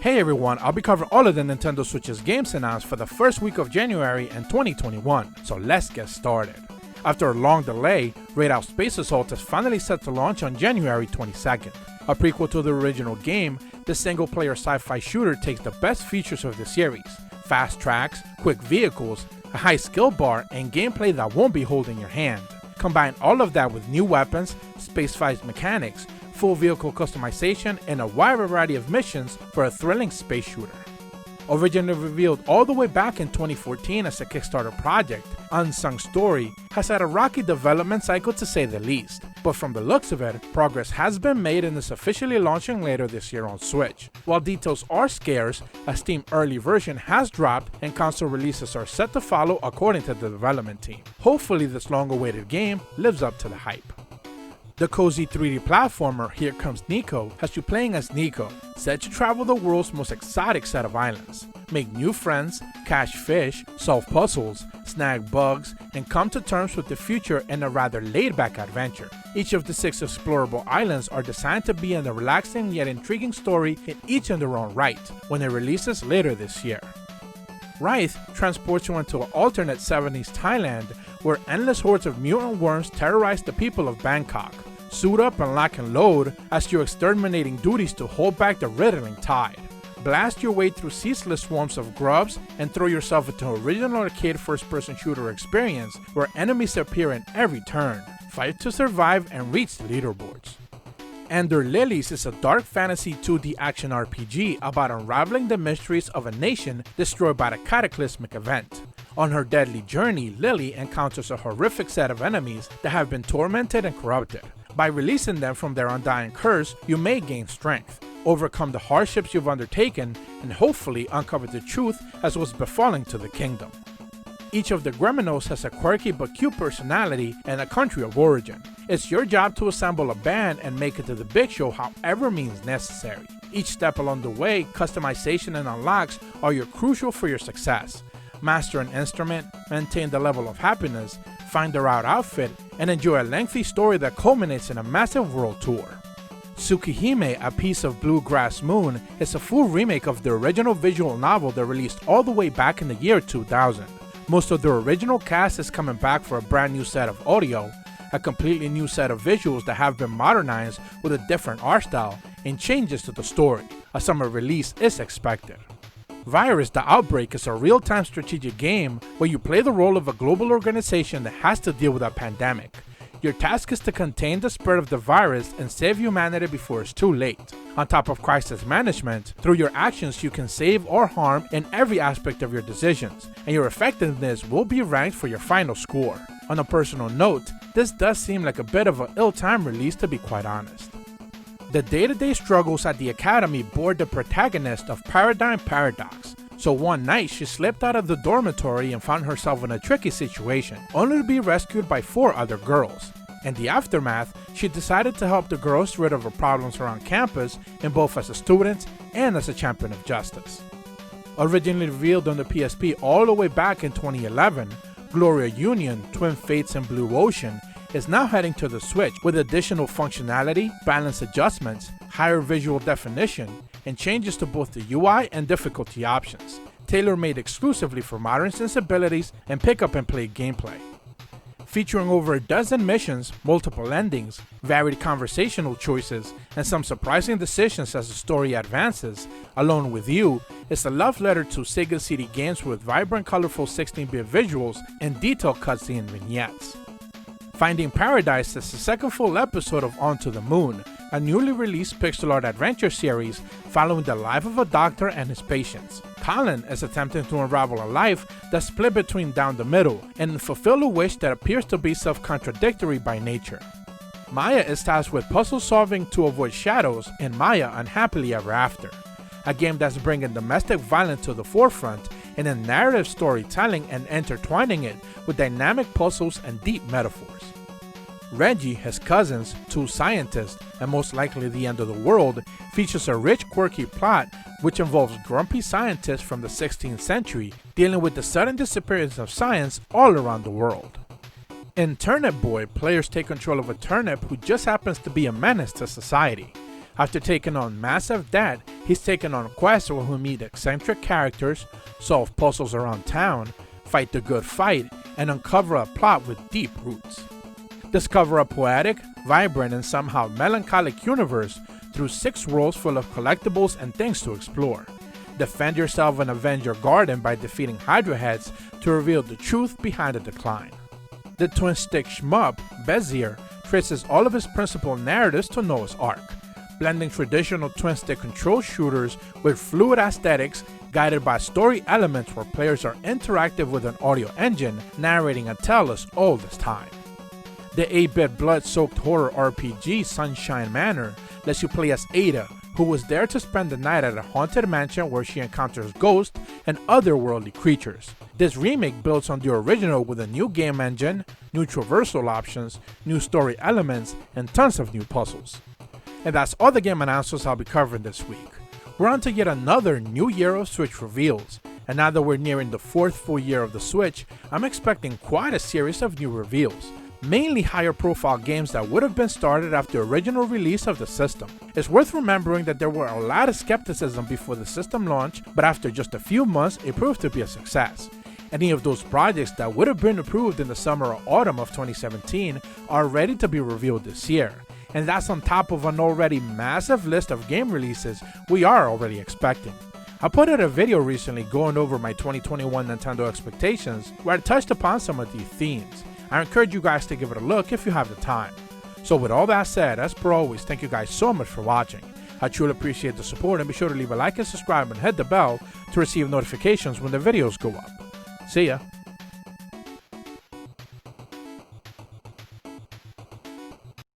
Hey everyone, I'll be covering all of the Nintendo Switch's games announced for the first week of January in 2021, so let's get started. After a long delay, Redout Space Assault is finally set to launch on January 22nd. A prequel to the original game, this single-player sci-fi shooter takes the best features of the series: fast tracks, quick vehicles, a high skill bar, and gameplay that won't be holding your hand. Combine all of that with new weapons, space-fight mechanics, full vehicle customization, and a wide variety of missions for a thrilling space shooter. Originally revealed all the way back in 2014 as a Kickstarter project, Unsung Story has had a rocky development cycle to say the least, but from the looks of it, progress has been made and is officially launching later this year on Switch. While details are scarce, a Steam early version has dropped and console releases are set to follow according to the development team. Hopefully this long-awaited game lives up to the hype. The cozy 3D platformer Here Comes Niko has you playing as Niko, set to travel the world's most exotic set of islands, make new friends, catch fish, solve puzzles, snag bugs, and come to terms with the future in a rather laid-back adventure. Each of the 6 explorable islands are designed to be in a relaxing yet intriguing story in each in their own right, when it releases later this year. Writhe transports you into an alternate 70s Thailand where endless hordes of mutant worms terrorize the people of Bangkok. Suit up and lock and load as you're exterminating duties to hold back the riddling tide. Blast your way through ceaseless swarms of grubs and throw yourself into an original arcade first-person shooter experience where enemies appear in every turn. Fight to survive and reach the leaderboards. Lilies is a dark fantasy 2D action RPG about unraveling the mysteries of a nation destroyed by a cataclysmic event. On her deadly journey, Lily encounters a horrific set of enemies that have been tormented and corrupted. By releasing them from their undying curse, you may gain strength, overcome the hardships you've undertaken, and hopefully uncover the truth as was befalling to the kingdom. Each of the Greminos has a quirky but cute personality and a country of origin. It's your job to assemble a band and make it to the big show however means necessary. Each step along the way, customization and unlocks are crucial for your success. Master an instrument, maintain the level of happiness, find the right outfit, and enjoy a lengthy story that culminates in a massive world tour. Tsukihime, A Piece of Bluegrass Moon, is a full remake of the original visual novel that released all the way back in the year 2000. Most of the original cast is coming back for a brand new set of audio, a completely new set of visuals that have been modernized with a different art style, and changes to the story. A summer release is expected. Virus: The Outbreak is a real-time strategic game where you play the role of a global organization that has to deal with a pandemic. Your task is to contain the spread of the virus and save humanity before it's too late. On top of crisis management, through your actions you can save or harm in every aspect of your decisions, and your effectiveness will be ranked for your final score. On a personal note, this does seem like a bit of an ill-timed release, to be quite honest. The day-to-day struggles at the academy bored the protagonist of Paradigm Paradox, so one night she slipped out of the dormitory and found herself in a tricky situation, only to be rescued by 4 other girls. In the aftermath, she decided to help the girls rid of her problems around campus, in both as a student and as a champion of justice. Originally revealed on the PSP all the way back in 2011, Gloria Union, Twin Fates and Blue Ocean is now heading to the Switch with additional functionality, balance adjustments, higher visual definition, and changes to both the UI and difficulty options, tailor-made exclusively for modern sensibilities and pick-up-and-play gameplay. Featuring over a dozen missions, multiple endings, varied conversational choices, and some surprising decisions as the story advances, Alone With You is a love letter to Sega CD games with vibrant, colorful 16-bit visuals and detailed cutscene vignettes. Finding Paradise is the second full episode of On to the Moon, a newly released pixel art adventure series following the life of a doctor and his patients. Colin is attempting to unravel a life that's split between down the middle and fulfill a wish that appears to be self-contradictory by nature. Maya is tasked with puzzle solving to avoid shadows in Maya Unhappily Ever After, a game that's bringing domestic violence to the forefront and in narrative storytelling and intertwining it with dynamic puzzles and deep metaphors. Reggie, his cousins, 2 scientists, and most likely the end of the world, features a rich, quirky plot which involves grumpy scientists from the 16th century dealing with the sudden disappearance of science all around the world. In Turnip Boy, players take control of a turnip who just happens to be a menace to society. After taking on massive debt, He's taken on quests where he'll meet eccentric characters, solve puzzles around town, fight the good fight, and uncover a plot with deep roots. Discover a poetic, vibrant, and somehow melancholic universe through 6 worlds full of collectibles and things to explore. Defend yourself and avenge your garden by defeating Hydra heads to reveal the truth behind the decline. The twin-stick shmup, Bezier, traces all of his principal narratives to Noah's Ark, blending traditional twin-stick control shooters with fluid aesthetics guided by story elements where players are interactive with an audio engine narrating a tale as old as time. The 8-bit blood-soaked horror RPG Sunshine Manor lets you play as Ada, who was there to spend the night at a haunted mansion where she encounters ghosts and otherworldly creatures. This remake builds on the original with a new game engine, new traversal options, new story elements, and tons of new puzzles. And that's all the game announcements I'll be covering this week. We're on to yet another new year of Switch reveals, and now that we're nearing the 4th full year of the Switch, I'm expecting quite a series of new reveals, mainly higher profile games that would have been started after the original release of the system. It's worth remembering that there were a lot of skepticism before the system launch, but after just a few months it proved to be a success. Any of those projects that would have been approved in the summer or autumn of 2017 are ready to be revealed this year. And that's on top of an already massive list of game releases we are already expecting. I put out a video recently going over my 2021 Nintendo expectations where I touched upon some of these themes. I encourage you guys to give it a look if you have the time. So with all that said, as per always, thank you guys so much for watching. I truly appreciate the support, and be sure to leave a like and subscribe and hit the bell to receive notifications when the videos go up. See ya!